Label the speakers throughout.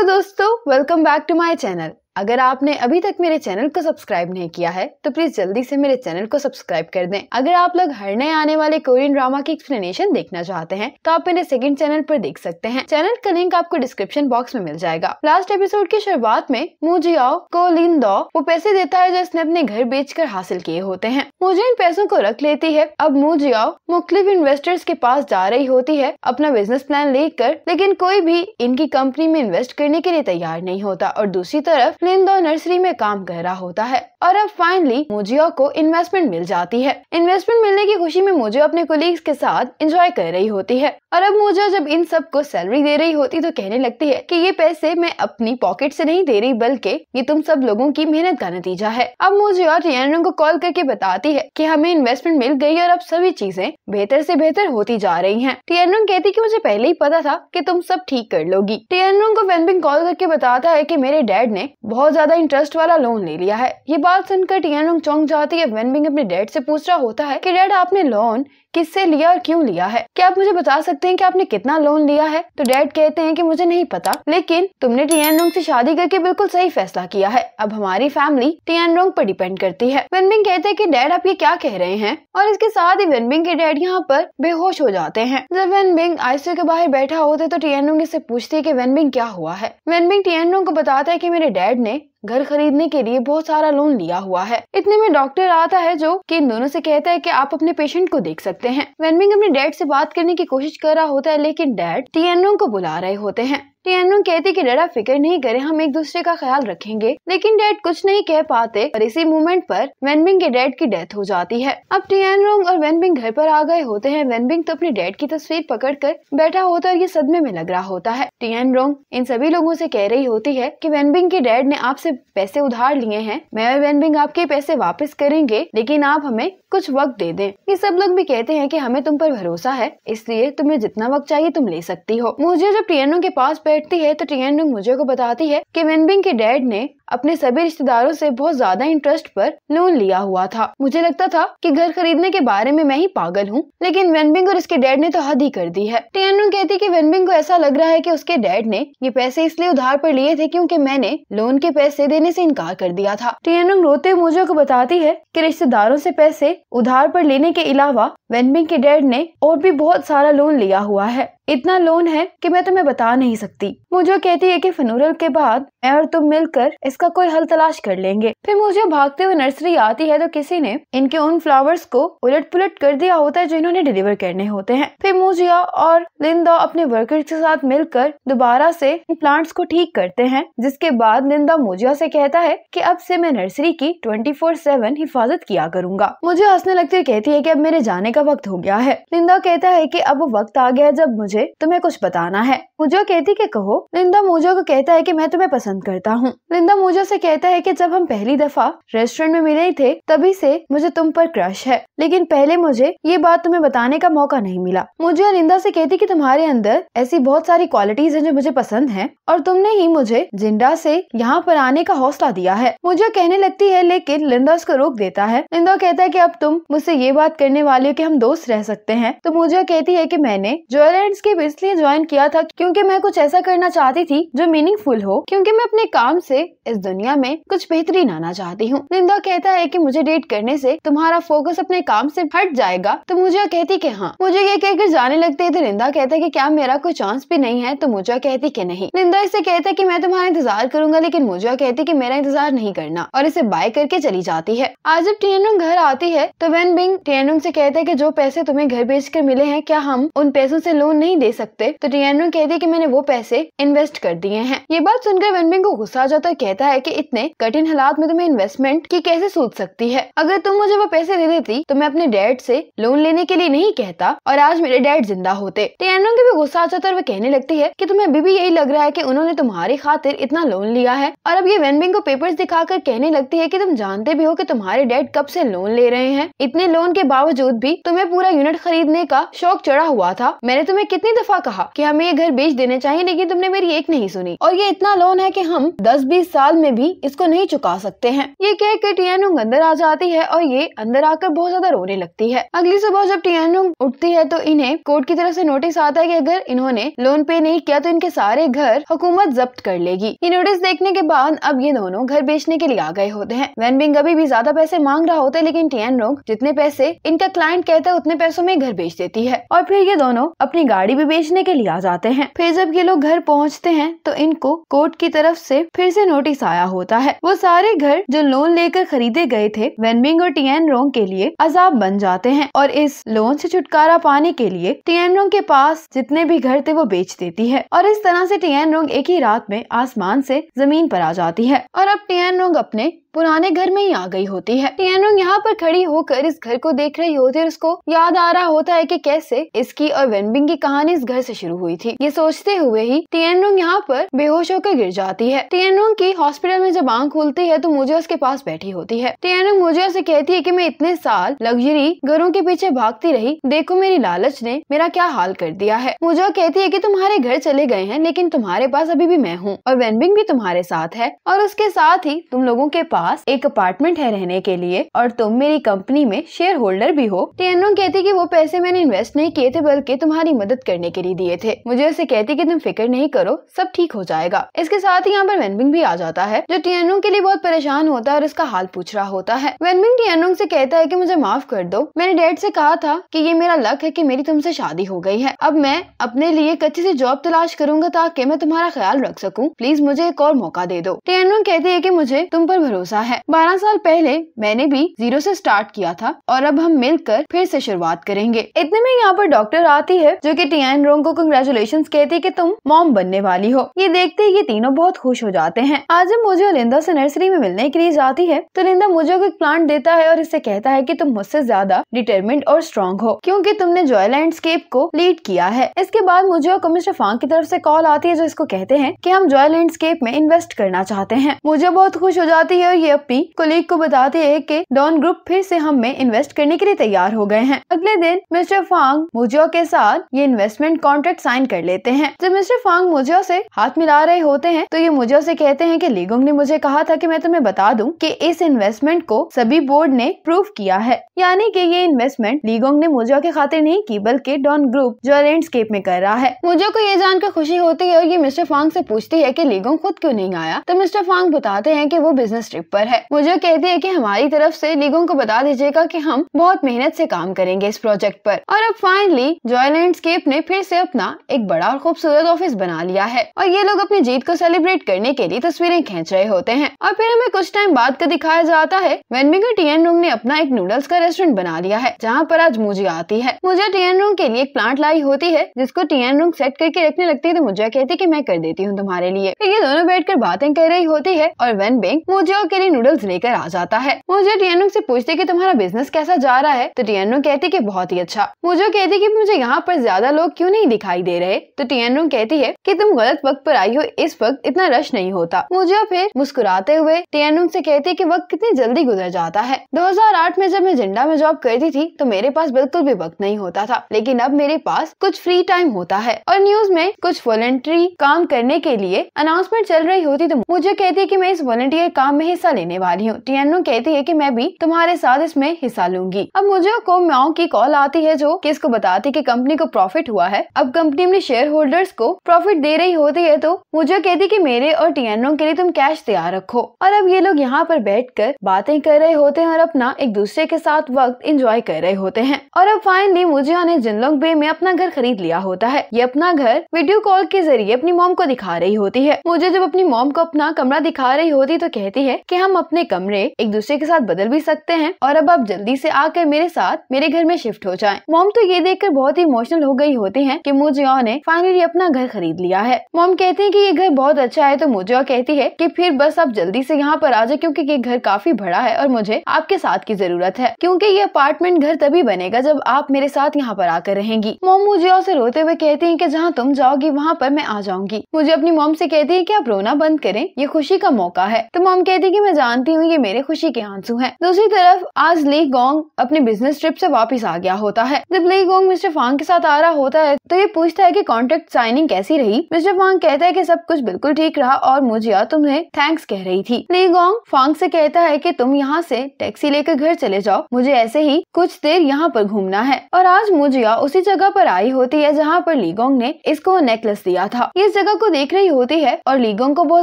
Speaker 1: Hello दोस्तों, welcome back to my channel. अगर आपने अभी तक मेरे चैनल को सब्सक्राइब नहीं किया है तो प्लीज जल्दी से मेरे चैनल को सब्सक्राइब कर दें। अगर आप लोग हर नए आने वाले कोरियन ड्रामा की एक्सप्लेनेशन देखना चाहते हैं तो आप मेरे सेकंड चैनल पर देख सकते हैं। चैनल का लिंक आपको डिस्क्रिप्शन बॉक्स में मिल जाएगा। लास्ट एपिसोड की शुरुआत में मूजियाओ को लिन दो वो पैसे देता है जो इसने अपने घर बेचकर हासिल किए होते हैं। मूजिया इन पैसों को रख लेती है। अब मूजियाओ मुख्तलिफ इन्वेस्टर्स के पास जा रही होती है अपना बिजनेस प्लान लेकर, लेकिन कोई भी इनकी कंपनी में इन्वेस्ट करने के लिए तैयार नहीं होता और दूसरी तरफ लिन दो नर्सरी में काम कर रहा होता है। और अब फाइनली मूजिया को इन्वेस्टमेंट मिल जाती है। इन्वेस्टमेंट मिलने की खुशी में मूजिया अपने कोलीग्स के साथ एंजॉय कर रही होती है। और अब मूजिया जब इन सबको सैलरी दे रही होती तो कहने लगती है कि ये पैसे मैं अपनी पॉकेट से नहीं दे रही बल्कि ये तुम सब लोगों की मेहनत का नतीजा है। अब मूजिया टियानरुंग को कॉल करके बताती है कि हमें इन्वेस्टमेंट मिल गई और अब सभी चीजें बेहतर से बेहतर होती जा रही हैं। टियानरुंग कहती कि मुझे पहले ही पता था कि तुम सब ठीक कर लोगी। टियानरुंग को वेनबिंग कॉल करके बताता है कि मेरे डैड ने बहुत ज्यादा इंटरेस्ट वाला लोन ले लिया है। ये बात सुनकर टियानरुंग चौंक जाती है। वेनबिंग अपने डैड से पूछ रहा होता है कि डैड आपने लोन किससे लिया और क्यों लिया है? क्या आप मुझे बता सकते हैं कि आपने कितना लोन लिया है? तो डैड कहते हैं कि मुझे नहीं पता, लेकिन तुमने टियानरुंग से शादी करके बिल्कुल सही फैसला किया है। अब हमारी फैमिली टियानरुंग पर डिपेंड करती है। वेनबिंग कहते हैं कि डैड आप ये क्या कह रहे हैं? और इसके साथ ही वेनबिंग के डैड यहाँ पर बेहोश हो जाते हैं। जब वेनबिंग आईसीयू के बाहर बैठा होते तो टियानरुंग इससे पूछती है कि वेनबिंग क्या हुआ है। वेनबिंग टियानरुंग को बताता है कि मेरे डैड ने घर खरीदने के लिए बहुत सारा लोन लिया हुआ है। इतने में डॉक्टर आता है जो कि इन दोनों से कहता है कि आप अपने पेशेंट को देख सकते हैं। वेनबिंग अपने डैड से बात करने की कोशिश कर रहा होता है, लेकिन डैड टियानरुंग को बुला रहे होते हैं। टियानरुंग कहती कि डैड आप फिक्र नहीं करें, हम एक दूसरे का ख्याल रखेंगे, लेकिन डैड कुछ नहीं कह पाते और इसी मोमेंट पर वेनबिंग के डैड की डेथ हो जाती है। अब टियानरुंग और वेनबिंग घर पर आ गए होते हैं। वेनबिंग तो अपने डैड की तस्वीर पकड़कर बैठा होता है और ये सदमे में लग रहा होता है। टियानरुंग इन सभी लोगों से कह रही होती है कि वेनबिंग के डैड ने आपसे पैसे उधार लिए हैं, मैं और वेनबिंग आपके पैसे वापस करेंगे, लेकिन आप हमें कुछ वक्त दे दें। ये सब लोग भी कहते हैं कि हमें तुम पर भरोसा है, इसलिए तुम्हें जितना वक्त चाहिए तुम ले सकती हो। मुझे जब टियानरुंग के पास बैठती है तो टियानरुंग मुझे को बताती है कि वेनबिंग के डैड ने अपने सभी रिश्तेदारों से बहुत ज्यादा इंटरेस्ट पर लोन लिया हुआ था। मुझे लगता था कि घर खरीदने के बारे में मैं ही पागल हूँ, लेकिन वेनबिंग और इसके डैड ने तो हद ही कर दी है। टियानरुंग कहती कि वेनबिंग को ऐसा लग रहा है कि उसके डैड ने ये पैसे इसलिए उधार पर लिए थे क्योंकि मैंने लोन के पैसे देने से इनकार कर दिया था। टियानरुंग रोते हुए मुझे को बताती है कि रिश्तेदारों से पैसे उधार पर लेने के अलावा वेनबिंग के डैड ने और भी बहुत सारा लोन लिया हुआ है। इतना लोन है कि मैं तुम्हें बता नहीं सकती। मुझे कहती है कि फ्यूनरल के बाद मैं और तुम मिलकर इसका कोई हल तलाश कर लेंगे। फिर मुझे भागते हुए नर्सरी आती है तो किसी ने इनके उन फ्लावर्स को उलट पुलट कर दिया होता है जो इन्होंने डिलीवर करने होते हैं। फिर मूजिया और लिंदा अपने वर्कर्स के साथ मिलकर दोबारा से इन प्लांट्स को ठीक करते हैं, जिसके बाद लिंदा मूजिया से कहता है कि अब से मैं नर्सरी की 24/7 हिफाजत किया करूंगा। मुझे हंसने लगती है, कहती है कि अब मेरे जाने का वक्त हो गया है। लिंदा कहता है कि अब वक्त आ गया जब मुझे तुम्हें कुछ बताना है। मूजिया कहती कि कहो। लिंदा मूजिया को कहता है कि मैं तुम्हें पसंद करता हूँ। लिंदा मूजिया से कहता है कि जब हम पहली दफा रेस्टोरेंट में मिले थे तभी से मुझे तुम पर क्रश है, लेकिन पहले मुझे ये बात तुम्हें बताने का मौका नहीं मिला। मूजिया लिंदा से कहती कि तुम्हारे अंदर ऐसी बहुत सारी क्वालिटीज हैं जो मुझे पसंद हैं और तुमने ही मुझे जिंडा से यहाँ पर आने का हौसला दिया है। मूजिया कहने लगती है, लेकिन लिंदा उसको रोक देता है। लिंदा कहता है कि अब तुम मुझसे ये बात करने वाली हो कि हम दोस्त रह सकते हैं। तो मूजिया कहती है कि मैंने जॉयलैंड्स के इसलिए ज्वाइन किया था क्योंकि मैं कुछ ऐसा करना चाहती थी जो मीनिंगफुल हो, क्योंकि मैं अपने काम से इस दुनिया में कुछ बेहतरीन आना चाहती हूँ। लिंदा कहता है कि मुझे डेट करने से तुम्हारा फोकस अपने काम से हट जाएगा। तो मुझे कहती कि हाँ। मुझे ये कहकर जाने लगते है तो लिंदा कहता है कि क्या मेरा कोई चांस भी नहीं है? तो मुझे कहती कि नहीं। लिंदा इससे कहता है कि मैं तुम्हारा इंतजार करूंगा, लेकिन मुझे कहती कि मेरा इंतजार नहीं करना और इसे बाय करके चली जाती है। आज जब टियानरुंग घर आती है तो वेनबिंग टियानरुंग से कहता है कि जो पैसे तुम्हें घर बेचकर मिले हैं क्या हम उन पैसों से लोन नहीं दे सकते? तो टियानरुंग कहती है कि मैंने वो पैसे इन्वेस्ट कर दिए हैं। ये बात सुनकर वेनबिंग को गुस्सा आ जाता है, कहता है कि इतने कठिन हालात में तुम्हें इन्वेस्टमेंट की कैसे सोच सकती है? अगर तुम मुझे वो पैसे दे देती तो मैं अपने डैड से लोन लेने के लिए नहीं कहता और आज मेरे डैड जिंदा होते। टियानरुंग को भी गुस्सा आ जाता है और वो कहने लगती है कि तुम्हें अभी भी यही लग रहा है कि उन्होंने तुम्हारी खातिर इतना लोन लिया है। और अब ये वेनबिंग को पेपर्स दिखाकर कहने लगती है कि तुम जानते भी हो कि तुम्हारे डैड कब से लोन ले रहे हैं, इतने लोन के बावजूद भी तुम्हें पूरा यूनिट खरीदने का शौक चढ़ा हुआ था। मैंने तुम्हें कितनी दफा कहा कि हमें ये घर बेच देने चाहिए, लेकिन तुमने मेरी एक नहीं सुनी। और ये इतना लोन है कि हम 10-20 साल में भी इसको नहीं चुका सकते हैं। ये कह के टियानुंग अंदर आ जाती है और ये अंदर आकर बहुत ज्यादा रोने लगती है। अगली सुबह जब टियानुंग उठती है तो इन्हें कोर्ट की तरफ से नोटिस आता है कि अगर इन्होंने लोन पे नहीं किया तो इनके सारे घर हुकूमत जब्त कर लेगी। ये नोटिस देखने के बाद अब ये दोनों घर बेचने के लिए आ गए होते हैं। वैन बिंग अभी भी ज्यादा पैसे मांग रहा होता है, लेकिन टियानुंग जितने पैसे इनका क्लाइंट कहता है उतने पैसों में घर बेच देती है। और फिर ये दोनों अपनी गाड़ी भी बेचने के लिए आ जाते हैं। फिर जब ये लोग घर पहुँचते हैं तो इनको कोर्ट की तरफ से फिर से नोटिस आया होता है। वो सारे घर जो लोन लेकर खरीदे गए थे वैन बिंग और टियानुंग के लिए अजाब बन जाते हैं, और इस लोन से छुटकारा पाने के लिए टियानुंग के पास जितने भी घर थे वो बेच देती है। और इस तरह से टियानुंग एक ही रात में आसमान से जमीन पर आ जाती है और अब टियानुंग अपने पुराने घर में ही आ गई होती है। टियानुंग यहाँ पर खड़ी होकर इस घर को देख रही होती है। उसको याद आ रहा होता है कि कैसे इसकी और वैन बिंग की कहानी इस घर से शुरू हुई थी। ये सोचते हुए ही टियानुंग यहाँ पर बेहोश होकर गिर जाती है। टियानुंग की हॉस्पिटल में जब आंख खुलती है तो मुझे उसके पास बैठी होती है। टियानुंग मुझे उसे कहती है कि मैं इतने साल लग्जरी घरों के पीछे भागती रही, देखो मेरी लालच ने मेरा क्या हाल कर दिया है। मुझे कहती है कि तुम्हारे घर चले गए हैं, लेकिन तुम्हारे पास अभी भी मैं हूँ और वैन बिंग भी तुम्हारे साथ है, और उसके साथ ही तुम लोगों के पास एक अपार्टमेंट है रहने के लिए, और तुम मेरी कंपनी में शेयर होल्डर भी हो। टियानुंग कहती कि वो पैसे मैंने इन्वेस्ट नहीं किए थे, बल्कि तुम्हारी मदद करने के लिए दिए थे। मुझे उसे कहती कि तुम फिक्र नहीं करो, सब ठीक हो जाएगा। इसके साथ ही यहाँ पर वैन बिंग भी आ जाता है, जो टियानुंग के लिए बहुत परेशान होता है और इसका हाल पूछ रहा होता है। वैन बिंग टियानुंग से कहता है कि मुझे माफ कर दो, मैंने डैड से कहा था कि ये मेरा लक है कि मेरी तुमसे शादी हो गई है। अब मैं अपने लिए एक अच्छी सी जॉब तलाश करूंगा ताकि मैं तुम्हारा ख्याल रख सकूं। प्लीज मुझे एक और मौका दे दो। टियानुंग कहती है कि मुझे तुम पर भरोसा है। 12 साल पहले मैंने भी 0 से स्टार्ट किया था और अब हम मिलकर फिर से शुरुआत करेंगे। इतने में यहाँ पर डॉक्टर आती है जो कि टियानुंग को कंग्रेचुलेशंस कहती है कि तुम मॉम बनने वाली हो। ये देखते ही ये तीनों बहुत खुश हो जाते हैं। आज जब मुझे और लिंदा से नर्सरी में मिलने के लिए जाती है तो लिंदा मुझे को एक प्लांट देता है और इससे कहता है कि तुम मुझसे ज्यादा डिटरमिन्ड और स्ट्रॉन्ग हो क्योंकि तुमने जॉय लैंडस्केप को लीड किया है। इसके बाद मुझे और मिस्टर फांग की तरफ से कॉल आती है जो इसको कहते हैं कि हम जॉय लैंडस्केप में इन्वेस्ट करना चाहते हैं। मुझे बहुत खुश हो जाती है और ये अपनी कोलीग को बताती है कि डॉन ग्रुप फिर से हम में इन्वेस्ट करने के लिए तैयार हो गए हैं। अगले दिन मिस्टर फांग मुझो के साथ ये इन्वेस्टमेंट कॉन्ट्रैक्ट साइन कर लेते हैं। जब मिस्टर फांग मुझो से हाथ मिला रहे होते हैं तो ये मुझो से कहते हैं कि लीगोंग ने मुझे कहा था कि मैं तुम्हें बता दूं कि इस इन्वेस्टमेंट को सभी बोर्ड ने प्रूव किया है, यानी कि ये इन्वेस्टमेंट लीगोंग ने मुझो के खातिर नहीं की बल्कि डॉन ग्रुप जॉय लैंडस्केप में कर रहा है। मुझो को ये जानकर खुशी होती है और ये मिस्टर फांग से पूछती है कि लीगोंग खुद क्यों नहीं आया, तो मिस्टर फांग बताते हैं कि वो बिजनेस ट्रिप पर है। मुझे कहती है कि हमारी तरफ से लीगोंग को बता दीजिएगा कि हम बहुत मेहनत से काम करेंगे इस प्रोजेक्ट पर। और अब फाइनली जॉय लैंडस्केप ने फिर से अपना एक बड़ा और खूबसूरत ऑफिस बना लिया है और ये लोग अपनी जीत को सेलिब्रेट करने के लिए तस्वीरें खींच रहे होते हैं। और फिर हमें कुछ टाइम बाद का दिखाया जाता है वैन बिंग और टियानुंग ने अपना एक नूडल्स का रेस्टोरेंट बना लिया है जहाँ पर आज मुझे आती है। मुझे टियानुंग के लिए एक प्लांट लाई होती है जिसको टियानुंग सेट करके रखने लगती है तो मुझे कहती है कि मैं कर देती हूँ तुम्हारे लिए। फिर ये दोनों बैठकर बातें कर रही होती है और वैन बिंग मुझे के लिए नूडल्स लेकर आ जाता है। मुझे टियानुंग से पूछती है कि तुम्हारा बिजनेस कैसा जा रहा है, तो टियानुंग कहती है कि बहुत ही अच्छा। मुझे कहती है कि मुझे यहाँ पर ज्यादा लोग क्यों नहीं दिखाई दे रहे, तो टियानुंग कहती है कि तुम गलत वक्त पर आई हो, इस वक्त इतना रश नहीं होता। मुझे फिर मुस्कुराते हुए टियानुंग से कहती है कि वक्त कितनी जल्दी गुजर जाता है। 2008 में जब मैं जिंडा में जॉब करती थी तो मेरे पास बिल्कुल भी वक्त नहीं होता था, लेकिन अब मेरे पास कुछ फ्री टाइम होता है और न्यूज में कुछ वॉलंटरी काम करने के लिए अनाउंसमेंट चल रही होती तो मुझे कहती है कि मैं इस वॉलंटियर काम में हिस्सा लेने वाली हूँ। टियानुंग कहती है कि मैं भी तुम्हारे साथ इसमें हिस्सा लूंगी। अब मुझे को माओ की कॉल आती है जो किसको बताती कि कंपनी को प्रॉफिट हुआ है। अब कंपनी अपने शेयर होल्डर्स को प्रॉफिट दे रही होती है तो मुझे कहती कि मेरे और टियानुंग के लिए तुम कैश तैयार रखो। और अब ये लोग यहाँ पर बैठकर बातें कर रहे होते हैं और अपना एक दूसरे के साथ वक्त एंजॉय कर रहे होते हैं। और अब फाइनली मुझे ने जिनलोंग बे में अपना घर खरीद लिया होता है। ये अपना घर वीडियो कॉल के जरिए अपनी मॉम को दिखा रही होती है। मुझे जब अपनी मॉम को अपना कमरा दिखा रही होती तो कहती है कि हम अपने कमरे एक दूसरे के साथ बदल भी सकते हैं और अब आप जल्दी से आकर मेरे साथ मेरे घर में शिफ्ट हो जाएं। मॉम तो ये देखकर बहुत ही इमोशनल हो गई होती हैं कि मुझे ने फाइनली अपना घर खरीद लिया है। मॉम कहती है कि ये घर बहुत अच्छा है तो मुझे कहती है कि फिर बस आप जल्दी से यहाँ पर आ जाए क्योंकि ये घर काफी बड़ा है और मुझे आपके साथ की जरूरत है क्योंकि ये अपार्टमेंट घर तभी बनेगा जब आप मेरे साथ यहाँ पर आकर रहेंगी। मॉम मुझे से रोते हुए कहती है कि जहाँ तुम जाओगी वहाँ पर मैं आ जाऊंगी। मुझे अपनी मॉम से कहती है कि आप रोना बंद करें, ये खुशी का मौका है। तो मॉम कहती है कि मैं जानती हूँ ये मेरे खुशी के आंसू हैं। दूसरी तरफ आज ली गोंग अपने बिजनेस ट्रिप से वापस आ गया होता है। जब ली गोंग मिस्टर फांग के साथ आ रहा होता है तो ये पूछता है कि कॉन्ट्रैक्ट साइनिंग कैसी रही। मिस्टर फांग कहता है कि सब कुछ बिल्कुल ठीक रहा और मुजिया तुम्हें थैंक्स कह रही थी। ली गोंग फांग से कहता है कि तुम यहाँ से टैक्सी लेकर घर चले जाओ, मुझे ऐसे ही कुछ देर यहाँ पर घूमना है। और आज मुजिया उसी जगह पर आई होती है जहाँ पर ली गोंग ने इसको नेकलेस दिया था। ये इस जगह को देख रही होती है और ली गोंग को बहुत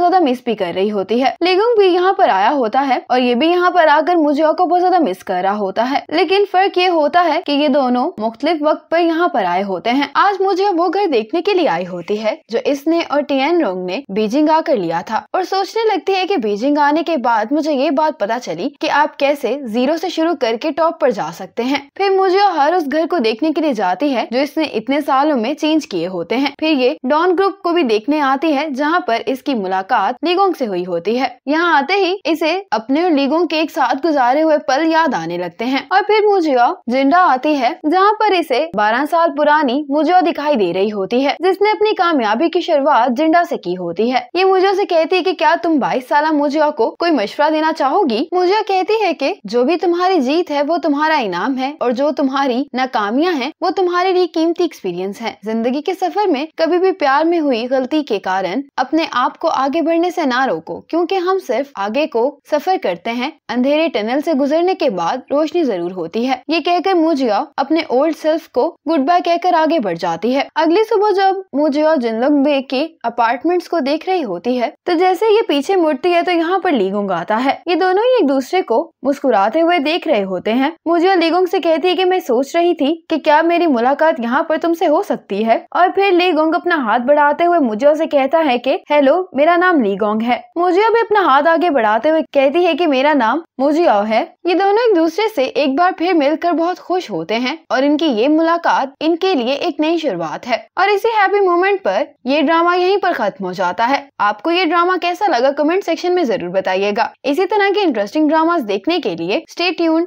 Speaker 1: ज्यादा मिस भी कर रही होती है। ली गोंग भी यहाँ पर आया होता है और ये भी यहाँ पर आकर मुजिया को बहुत ज्यादा मिस कर रहा होता है। लेकिन फर्क ये होता है कि ये दोनों मुख्तलिफ वक्त पर यहाँ पर आए होते हैं। आज मुजिया वो घर देखने के लिए आई होती है जो इसने और टिएन रोंग ने बीजिंग आकर लिया था और सोचने लगती है कि बीजिंग आने के बाद मुझे ये बात पता चली कि आप कैसे जीरो से शुरू करके टॉप पर जा सकते हैं। फिर मुजिया हर उस घर को देखने के लिए जाती है जो इसने इतने सालों में चेंज किए होते हैं। फिर ये डॉन ग्रुप को भी देखने आती है जहाँ पर इसकी मुलाकात ली गोंग से हुई होती है। यहाँ आते ही इसे अपने और ली गोंग के एक साथ गुजारे हुए पल याद आने लगते हैं। और फिर मुजिया जिंडा आती है जहाँ पर इसे 12 साल पुरानी मुजिया दिखाई दे रही होती है जिसने अपनी कामयाबी की शुरुआत जिंडा से की होती है। ये मुजिया से कहती है कि क्या तुम 22 साल मुजिया को कोई मशवरा देना चाहोगी। मुजिया कहती है कि जो भी तुम्हारी जीत है वो तुम्हारा इनाम है और जो तुम्हारी नाकामियां हैं वो तुम्हारे लिए कीमती एक्सपीरियंस है। जिंदगी के सफर में कभी भी प्यार में हुई गलती के कारण अपने आप को आगे बढ़ने से ना रोको, क्योंकि हम सिर्फ आगे को सफर करते हैं, अंधेरे टनल से गुजरने के बाद रोशनी जरूर होती है। ये कहकर मुजिया अपने ओल्ड सेल्फ को गुड बाय कहकर आगे बढ़ जाती है। अगली सुबह जब मुजिया जिनलुंग बे के अपार्टमेंट्स को देख रही होती है तो जैसे ये पीछे मुड़ती है तो यहाँ पर ली गोंग आता है। ये दोनों ही एक दूसरे को मुस्कुराते हुए देख रहे होते हैं। मुजिया ली गोंग से कहती है कि मैं सोच रही थी कि क्या मेरी मुलाकात यहाँ पर तुमसे हो सकती है। और फिर ली गोंग अपना हाथ बढ़ाते हुए मुजिया से कहता है कि हेलो, मेरा नाम ली गोंग है। मुजिया भी अपना हाथ आगे बढ़ाते हुए कहती है कि मेरा नाम मुजिया है। ये दोनों एक दूसरे से एक बार फिर मिलकर बहुत खुश होते हैं और इनकी ये मुलाकात इनके लिए एक नई शुरुआत है। और इसी हैप्पी मोमेंट पर ये ड्रामा यहीं पर खत्म हो जाता है। आपको ये ड्रामा कैसा लगा कमेंट सेक्शन में जरूर बताइएगा। इसी तरह के इंटरेस्टिंग ड्रामास देखने के लिए स्टे ट्यून्ड।